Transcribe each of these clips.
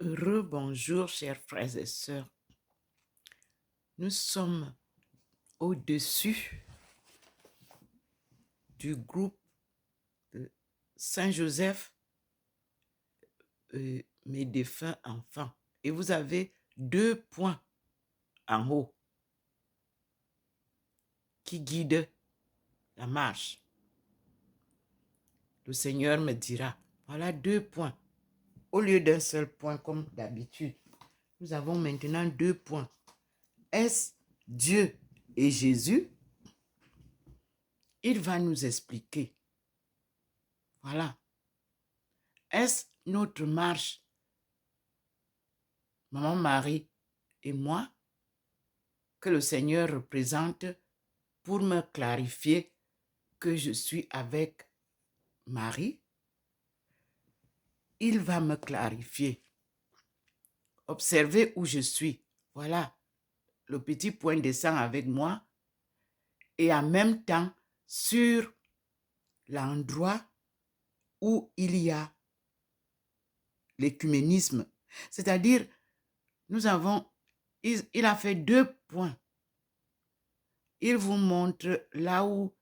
Bonjour, chers frères et sœurs. Nous sommes au-dessus du groupe de Saint-Joseph, mes défunts enfants. Et vous avez 2 points en haut qui guident la marche. Le Seigneur me dira, voilà 2 points. Au lieu d'un seul point comme d'habitude, nous avons maintenant 2 points. Est-ce Dieu et Jésus? Il va nous expliquer. Voilà. Est-ce notre marche, Maman Marie et moi, que le Seigneur représente pour me clarifier que je suis avec Marie? Il va me clarifier. Observez où je suis. Voilà, le petit point descend avec moi et en même temps sur l'endroit où il y a l'écuménisme. C'est-à-dire, il a fait 2 points. Il vous montre là où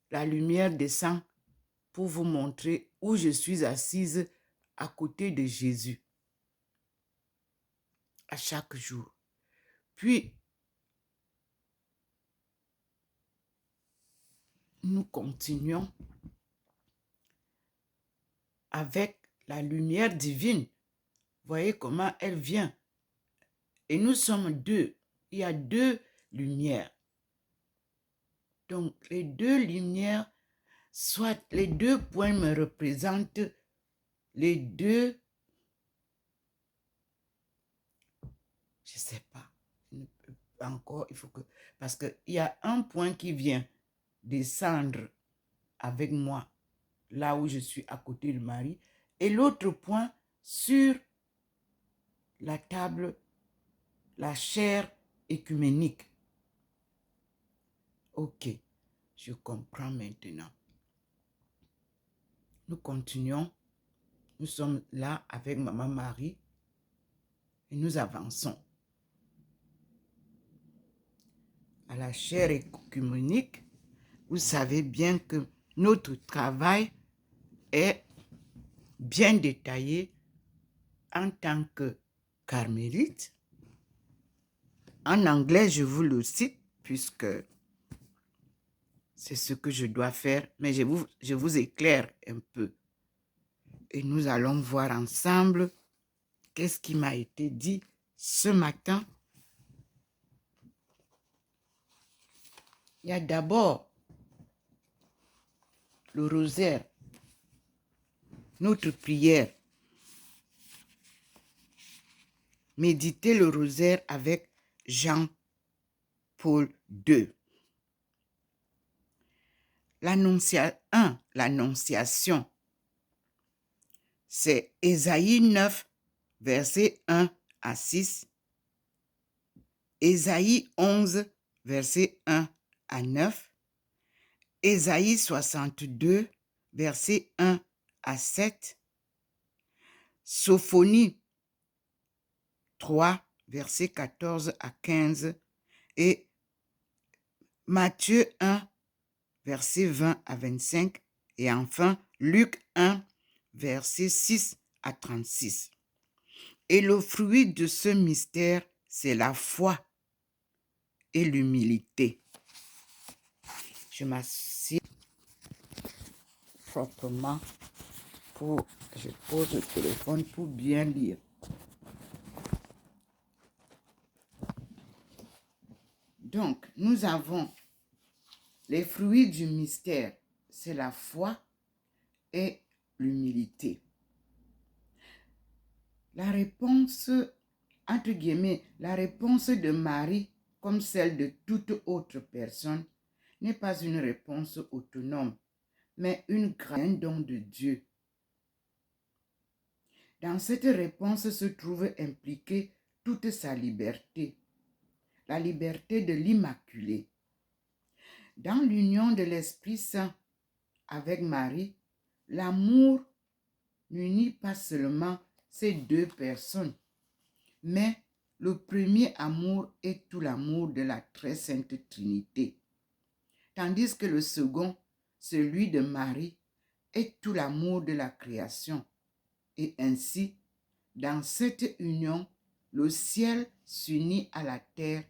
la lumière descend pour vous montrer où je suis assise à côté de Jésus à chaque jour. Puis, nous continuons avec la lumière divine. Voyez comment elle vient. Et nous sommes 2. Il y a 2 lumières. Donc, les 2 lumières, soit les 2 points me représentent les 2, je ne sais pas, encore, il faut que, parce qu'il y a un point qui vient descendre avec moi, là où je suis à côté de Marie, et l'autre point sur la table, la chaire écuménique. Ok, je comprends maintenant. Nous continuons. Nous sommes là avec Maman Marie et nous avançons. À la chaire écuménique, vous savez bien que notre travail est bien détaillé en tant que carmélite. En anglais, je vous le cite puisque c'est ce que je dois faire, mais je vous éclaire un peu. Et nous allons voir ensemble qu'est-ce qui m'a été dit ce matin. Il y a d'abord le rosaire, notre prière. Méditez le rosaire avec Jean-Paul II. L'annonciation, c'est Ésaïe 9, versets 1 à 6. Ésaïe 11, versets 1 à 9. Ésaïe 62, versets 1 à 7. Sophonie 3, versets 14 à 15. Et Matthieu 1, versets 20 à 25. Et enfin, Luc 1, versets 6 à 36. Et le fruit de ce mystère, c'est la foi et l'humilité. Je m'assieds proprement je pose le téléphone pour bien lire. Donc, nous avons les fruits du mystère, c'est la foi et l'humilité. La réponse, entre guillemets, la réponse de Marie, comme celle de toute autre personne, n'est pas une réponse autonome, mais un don de Dieu. Dans cette réponse se trouve impliquée toute sa liberté, la liberté de l'Immaculée. Dans l'union de l'Esprit Saint avec Marie, l'amour n'unit pas seulement ces deux personnes. Mais le premier amour est tout l'amour de la très sainte Trinité, tandis que le second, celui de Marie, est tout l'amour de la création. Et ainsi, dans cette union, le ciel s'unit à la terre.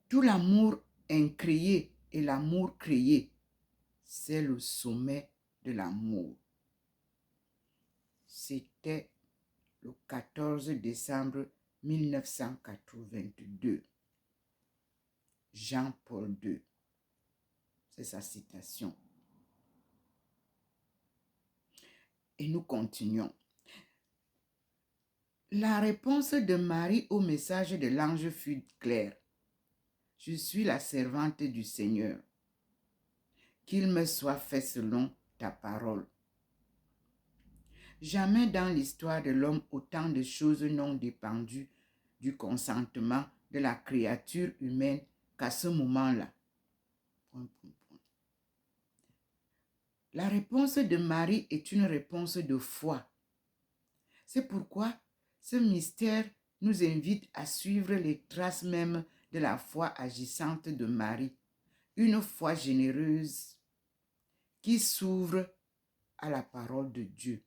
Tout l'amour incréé et l'amour créé, c'est le sommet de l'amour. C'était le 14 décembre 1982. Jean-Paul II. C'est sa citation. Et nous continuons. La réponse de Marie au message de l'ange fut claire. Je suis la servante du Seigneur. Qu'il me soit fait selon ta parole. Jamais dans l'histoire de l'homme autant de choses n'ont dépendu du consentement de la créature humaine qu'à ce moment-là. La réponse de Marie est une réponse de foi. C'est pourquoi ce mystère nous invite à suivre les traces mêmes de la foi agissante de Marie, une foi généreuse qui s'ouvre à la parole de Dieu,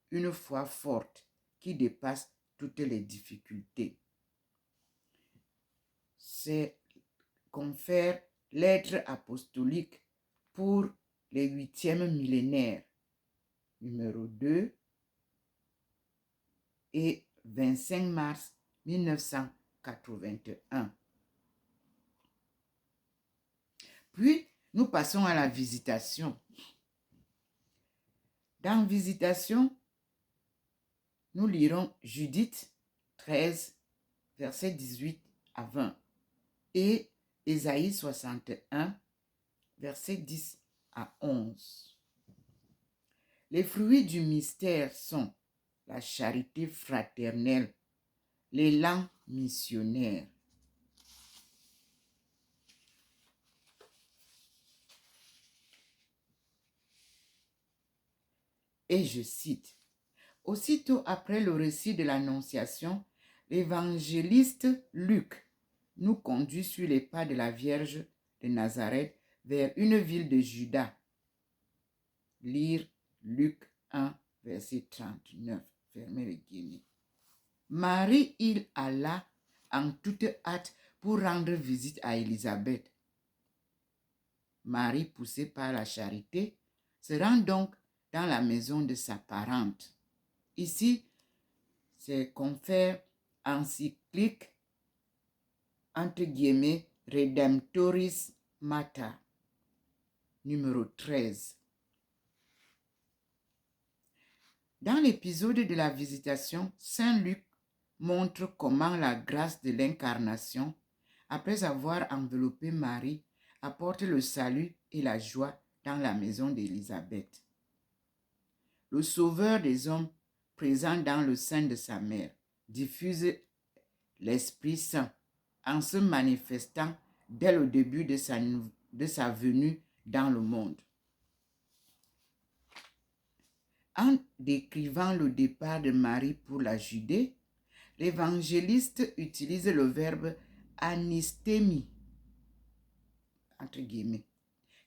une foi forte qui dépasse toutes les difficultés. C'est confère lettre apostolique pour les 8e millénaires, numéro 2, et 25 mars 1981. Puis, nous passons à la visitation. Dans Visitation, nous lirons Judith 13, versets 18 à 20 et Ésaïe 61, versets 10 à 11. Les fruits du mystère sont la charité fraternelle, l'élan missionnaire. Et je cite, « Aussitôt après le récit de l'Annonciation, l'évangéliste Luc nous conduit sur les pas de la Vierge de Nazareth vers une ville de Juda. » Lire Luc 1, verset 39. Fermez les guillemets. Marie, il alla en toute hâte pour rendre visite à Élisabeth. Marie, poussée par la charité, se rend donc dans la maison de sa parente. Ici, c'est confère encyclique, entre guillemets, Redemptoris Mater, numéro 13. Dans l'épisode de la Visitation, Saint Luc montre comment la grâce de l'incarnation, après avoir enveloppé Marie, apporte le salut et la joie dans la maison d'Élisabeth. Le Sauveur des hommes, présent dans le sein de sa mère, diffuse l'Esprit Saint en se manifestant dès le début de sa venue dans le monde. En décrivant le départ de Marie pour la Judée, l'évangéliste utilise le verbe anistémie, entre guillemets,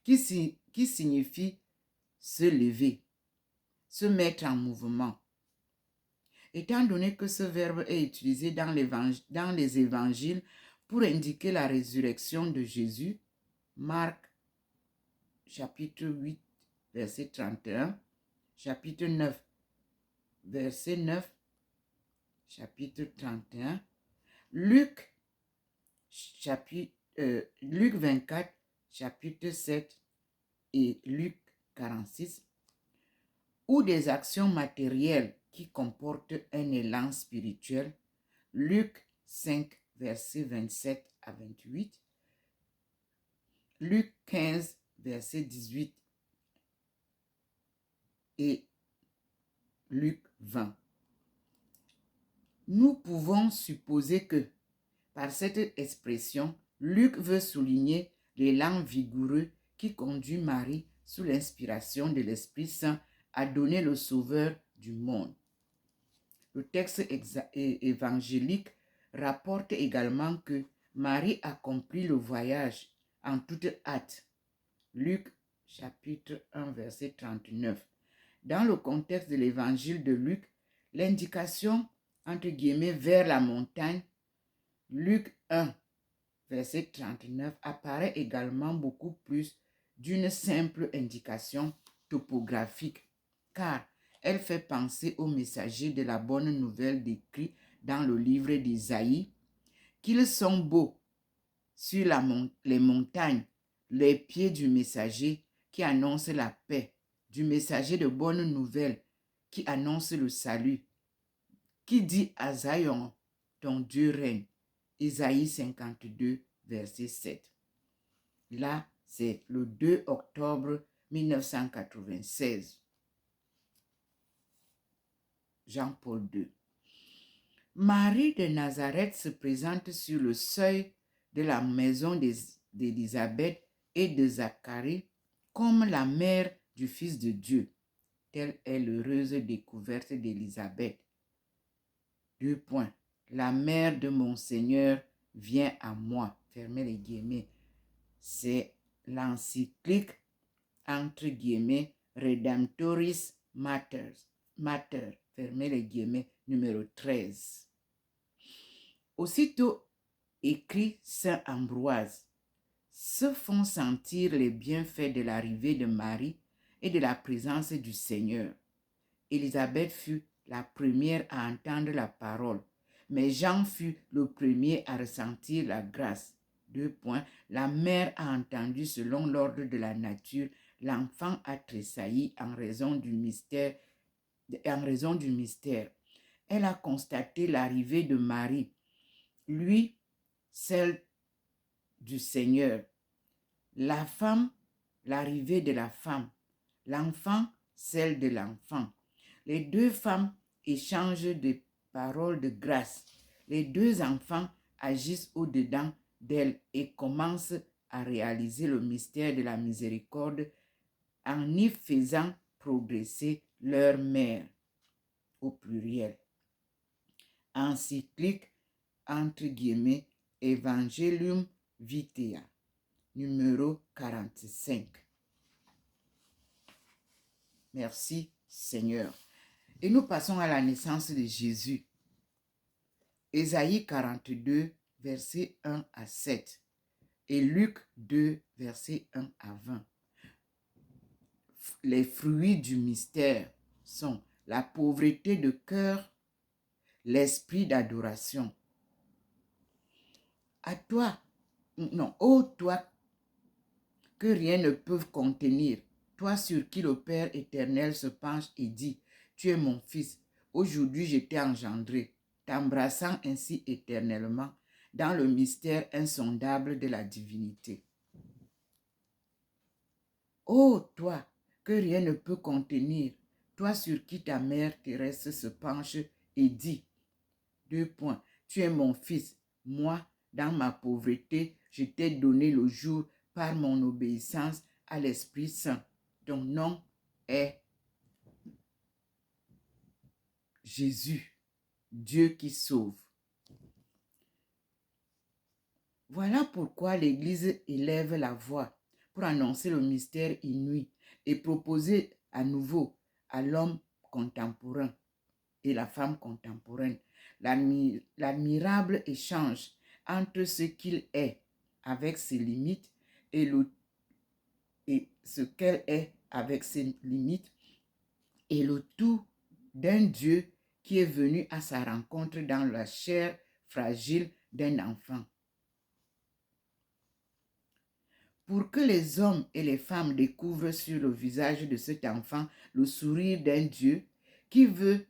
qui signifie se lever, se mettre en mouvement. Étant donné que ce verbe est utilisé dans les évangiles pour indiquer la résurrection de Jésus, Marc chapitre 8, verset 31, chapitre 9, verset 9, chapitre 31, Luc 24, chapitre 7 et Luc 46, ou des actions matérielles qui comportent un élan spirituel, Luc 5, verset 27 à 28, Luc 15, verset 18 et Luc 20. Nous pouvons supposer que, par cette expression, Luc veut souligner l'élan vigoureux qui conduit Marie, sous l'inspiration de l'Esprit Saint, à donner le Sauveur du monde. Le texte évangélique rapporte également que Marie accomplit le voyage en toute hâte. Luc chapitre 1 verset 39. Dans le contexte de l'évangile de Luc, l'indication entre guillemets vers la montagne, Luc 1 verset 39, apparaît également beaucoup plus d'une simple indication topographique, car elle fait penser aux messagers de la bonne nouvelle décrits dans le livre d'Isaïe, qu'ils sont beaux sur les montagnes, les pieds du messager qui annonce la paix, du messager de bonne nouvelle qui annonce le salut, qui dit à Zion, ton Dieu règne. Isaïe 52, verset 7. Là, c'est le 2 octobre 1996. Jean-Paul II. Marie de Nazareth se présente sur le seuil de la maison d'Élisabeth et de Zacharie comme la mère du Fils de Dieu. Telle est l'heureuse découverte d'Élisabeth. 2 points. La mère de mon Seigneur vient à moi. Fermez les guillemets. C'est l'encyclique, entre guillemets, Redemptoris Mater, fermez les guillemets, numéro 13. Aussitôt écrit Saint Ambroise, se font sentir les bienfaits de l'arrivée de Marie et de la présence du Seigneur. Élisabeth fut la première à entendre la parole, mais Jean fut le premier à ressentir la grâce. 2 points. La mère a entendu selon l'ordre de la nature, l'enfant a tressailli en raison du mystère. Elle a constaté l'arrivée de Marie, lui, celle du Seigneur. La femme, l'arrivée de la femme. L'enfant, celle de l'enfant. Les deux femmes échangent des paroles de grâce. Les deux enfants agissent au-dedans d'elles et commencent à réaliser le mystère de la miséricorde en y faisant progresser leur mère, au pluriel. Encyclique, entre guillemets, Evangelium Vitae, numéro 45. Merci Seigneur. Et nous passons à la naissance de Jésus. Ésaïe 42, versets 1 à 7. Et Luc 2, versets 1 à 20. Les fruits du mystère sont la pauvreté de cœur, l'esprit d'adoration. À toi, non, ô toi, que rien ne peut contenir, toi sur qui le Père éternel se penche et dit, tu es mon fils, aujourd'hui je t'ai engendré, t'embrassant ainsi éternellement dans le mystère insondable de la divinité. Ô toi, que rien ne peut contenir, toi sur qui ta mère terrestre se penche et dit, 2 points, tu es mon fils, moi, dans ma pauvreté, je t'ai donné le jour par mon obéissance à l'Esprit Saint. Ton nom est Jésus, Dieu qui sauve. Voilà pourquoi l'Église élève la voix pour annoncer le mystère inouï et proposer à nouveau à l'homme contemporain et la femme contemporaine l'admirable échange entre ce qu'il est avec ses limites et ce qu'elle est avec ses limites et le tout d'un Dieu qui est venu à sa rencontre dans la chair fragile d'un enfant. Pour que les hommes et les femmes découvrent sur le visage de cet enfant le sourire d'un Dieu qui veut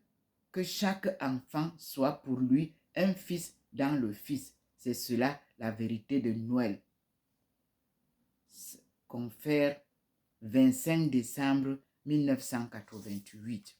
que chaque enfant soit pour lui un fils dans le Fils. C'est cela la vérité de Noël. Confère 25 décembre 1988.